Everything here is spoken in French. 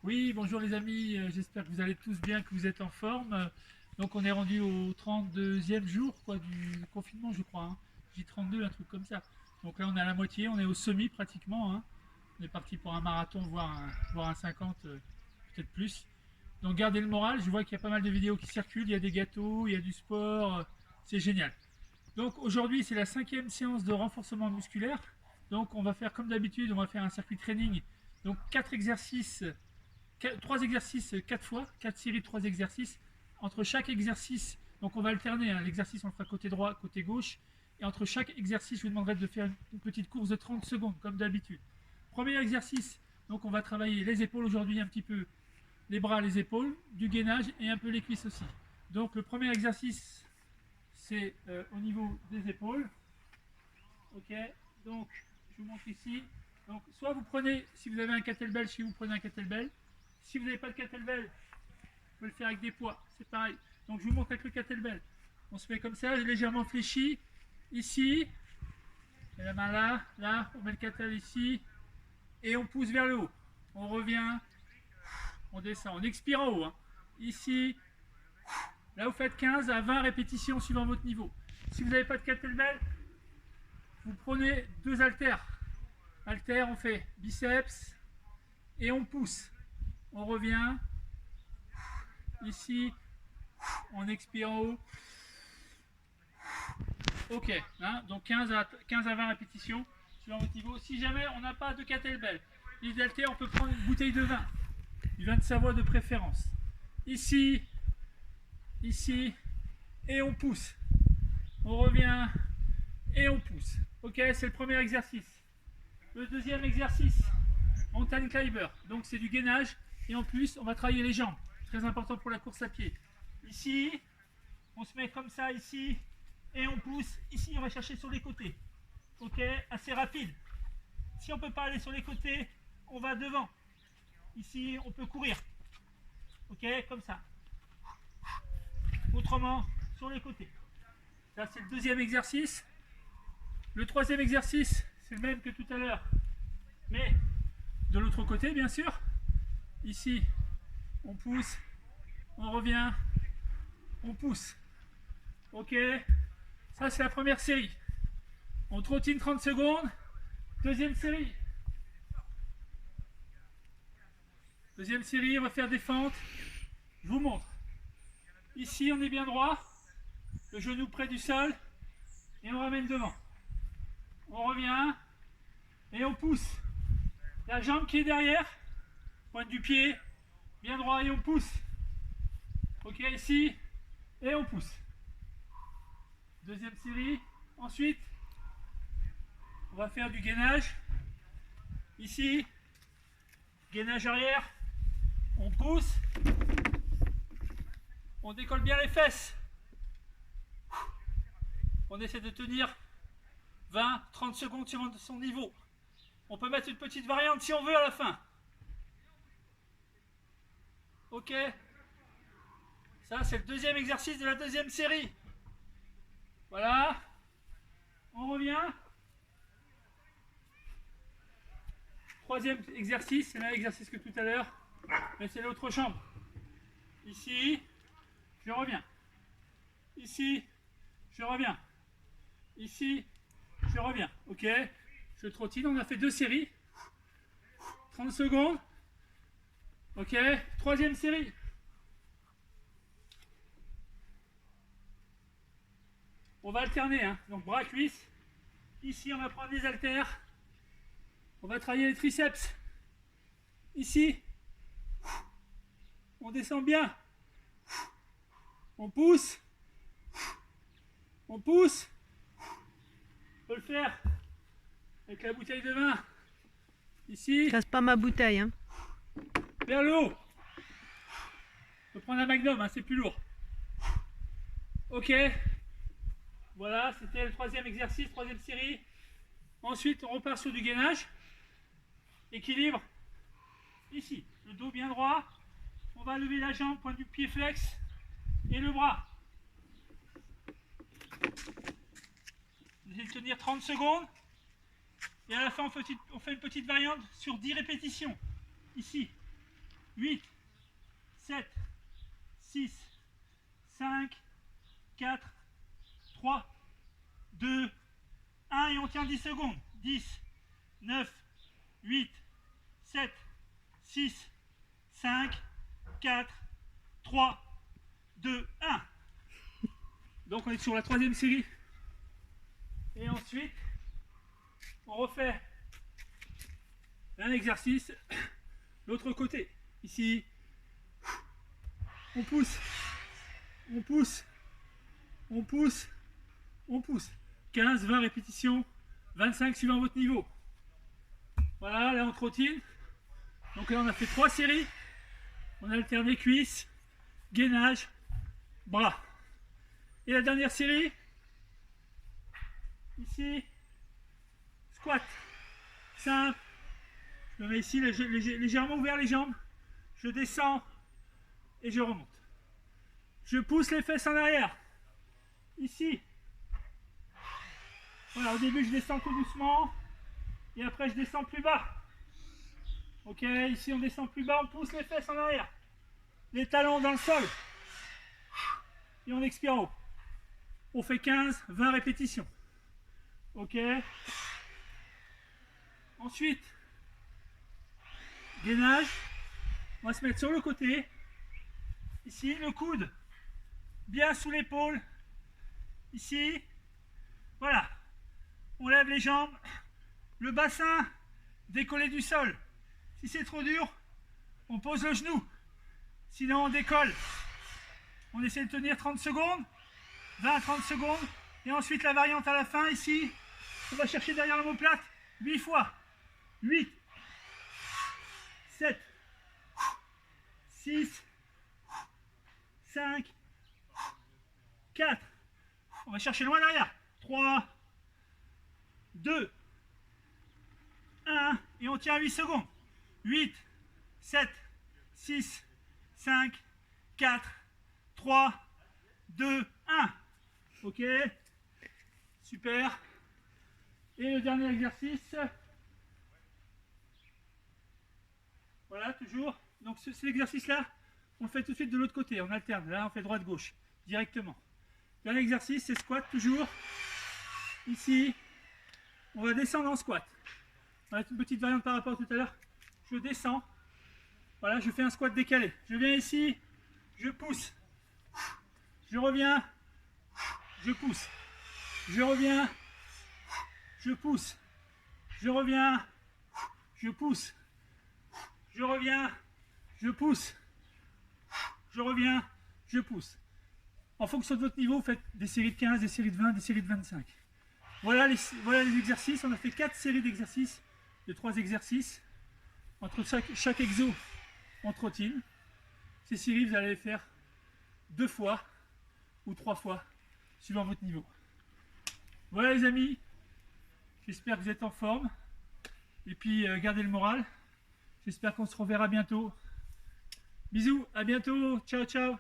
Oui, bonjour les amis, j'espère que vous allez tous bien, que vous êtes en forme. Donc on est rendu au 32e jour quoi, du confinement je crois. Hein. J32, un truc comme ça. Donc là on est à la moitié, on est au semi pratiquement. Hein. On est parti pour un marathon, voire un 50, peut-être plus. Donc gardez le moral, je vois qu'il y a pas mal de vidéos qui circulent, il y a des gâteaux, il y a du sport, c'est génial. Donc aujourd'hui c'est la 5e séance de renforcement musculaire. Donc on va faire comme d'habitude, on va faire un circuit training. Donc 4 exercices 3 exercices 4 fois, 4 séries de 3 exercices. Entre chaque exercice, donc on va alterner, hein, l'exercice on le fera côté droit, côté gauche. Et entre chaque exercice, je vous demanderai de faire une petite course de 30 secondes, comme d'habitude. Premier exercice, donc on va travailler les épaules aujourd'hui un petit peu, les bras, les épaules, du gainage et un peu les cuisses aussi. Donc le premier exercice, c'est au niveau des épaules. Ok, donc je vous montre ici. Donc soit vous prenez, si vous avez un kettlebell, si vous prenez un kettlebell. Si vous n'avez pas de kettlebell, vous pouvez le faire avec des poids, c'est pareil. Donc je vous montre avec le kettlebell. On se met comme ça, légèrement fléchi. Ici, et la main là, là, on met le kettlebell ici, et on pousse vers le haut. On revient, on descend, on expire en haut. Hein. Ici, là vous faites 15 à 20 répétitions suivant votre niveau. Si vous n'avez pas de kettlebell, vous prenez deux haltères. Haltères, on fait biceps, et on pousse. On revient, ici, on expire en haut. Ok, hein, donc 15 à 20 répétitions sur votre niveau. Si jamais on n'a pas de kettlebell, l'idéalité, on peut prendre une bouteille de vin, du vin de Savoie de préférence. Ici, ici, et on pousse. On revient et on pousse. Ok, c'est le premier exercice. Le deuxième exercice, mountain climber. Donc c'est du gainage et en plus on va travailler les jambes. Très important pour la course à pied. Ici, on se met comme ça ici et on pousse. Ici, on va chercher sur les côtés. Ok, assez rapide. Si on ne peut pas aller sur les côtés, on va devant. Ici, on peut courir. Ok, comme ça. Autrement, sur les côtés. Ça, c'est le deuxième exercice. Le troisième exercice, c'est le même que tout à l'heure, mais de l'autre côté, bien sûr. Ici, on pousse, on revient, on pousse. Ok, ça c'est la première série. On trottine 30 secondes. Deuxième série. Deuxième série, on va faire des fentes. Je vous montre. Ici, on est bien droit. Le genou près du sol. Et on ramène devant. On revient. Et on pousse. La jambe qui est derrière. Pointe du pied. Bien droit et on pousse. Ok, ici. Et on pousse. Deuxième série. Ensuite, on va faire du gainage. Ici. Gainage arrière. On pousse. On décolle bien les fesses. On essaie de tenir 20-30 secondes sur son niveau. On peut mettre une petite variante si on veut à la fin. Ok. Ça, c'est le deuxième exercice de la deuxième série. Voilà. On revient. Troisième exercice, c'est le même exercice que tout à l'heure, mais c'est l'autre jambe. Ici, je reviens. Ici, je reviens. Ici, je reviens. Ok. Je trottine. On a fait deux séries. 30 secondes. Ok. Troisième série. On va alterner. Hein. Donc bras, cuisses. Ici, on va prendre les haltères. On va travailler les triceps. Ici. On descend bien. On pousse. On pousse. On peut le faire avec la bouteille de vin. Ici. Casse pas ma bouteille, hein. Vers le haut. On peut prendre un magnum, hein, c'est plus lourd. Ok. Voilà, c'était le troisième exercice, troisième série. Ensuite, on repart sur du gainage. Équilibre. Ici, le dos bien droit. On va lever la jambe, pointe du pied flex. Et le bras. Vous allez tenir 30 secondes. Et à la fin, on fait une petite variante sur 10 répétitions. Ici. 8, 7, 6, 5, 4, 3, 2, 1 et on tient 10 secondes. 10, 9, 8, 7, 6, 5, 4, 3, 2, 1. Donc on est sur la troisième série. Et ensuite, on refait un exercice. L'autre côté. Ici, on pousse, on pousse, on pousse, on pousse. 15, 20 répétitions, 25 suivant votre niveau. Voilà, là on trottine. Donc là on a fait 3 séries. On a alterné cuisses, gainage, bras. Et la dernière série, ici, squat. Simple. Je me mets ici légèrement ouvert les jambes. Je descends et je remonte. Je pousse les fesses en arrière. Ici. Voilà, au début je descends tout doucement. Et après je descends plus bas. Ok, ici on descend plus bas, on pousse les fesses en arrière. Les talons dans le sol. Et on expire en haut. On fait 15, 20 répétitions. Ok. Ensuite, gainage. On va se mettre sur le côté. Ici, le coude bien sous l'épaule. Ici. Voilà. On lève les jambes. Le bassin décollé du sol. Si c'est trop dur, on pose le genou. Sinon, on décolle. On essaie de tenir 30 secondes. 20-30 secondes. Et ensuite, la variante à la fin, ici. On va chercher derrière l'omoplate. 8 fois. 8. 7. 6. 5. 4. On va chercher loin derrière. 3. 2. 1. Et on tient 8 secondes. 8. 7. 6. 5. 4. 3. 2. 1. Ok. Super. Et le dernier exercice. Voilà, toujours. Donc cet exercice-là, on le fait tout de suite de l'autre côté. On alterne. Là, on fait droite-gauche, directement. Dernier exercice, c'est squat, toujours. Ici, on va descendre en squat. On va mettre une petite variante par rapport à tout à l'heure. Je descends. Voilà, je fais un squat décalé. Je viens ici, je pousse. Je reviens, je pousse. Je reviens, je pousse. Je reviens, je pousse. Je reviens, je pousse. Je reviens, je pousse. En fonction de votre niveau, vous faites des séries de 15, des séries de 20, des séries de 25. Voilà les exercices. On a fait 4 séries d'exercices, de 3 exercices. Entre chaque exo, on trottine. Ces séries, vous allez les faire 2 fois ou 3 fois, suivant votre niveau. Voilà les amis, j'espère que vous êtes en forme. Et puis, gardez le moral. J'espère qu'on se reverra bientôt. Bisous, à bientôt. Ciao, ciao.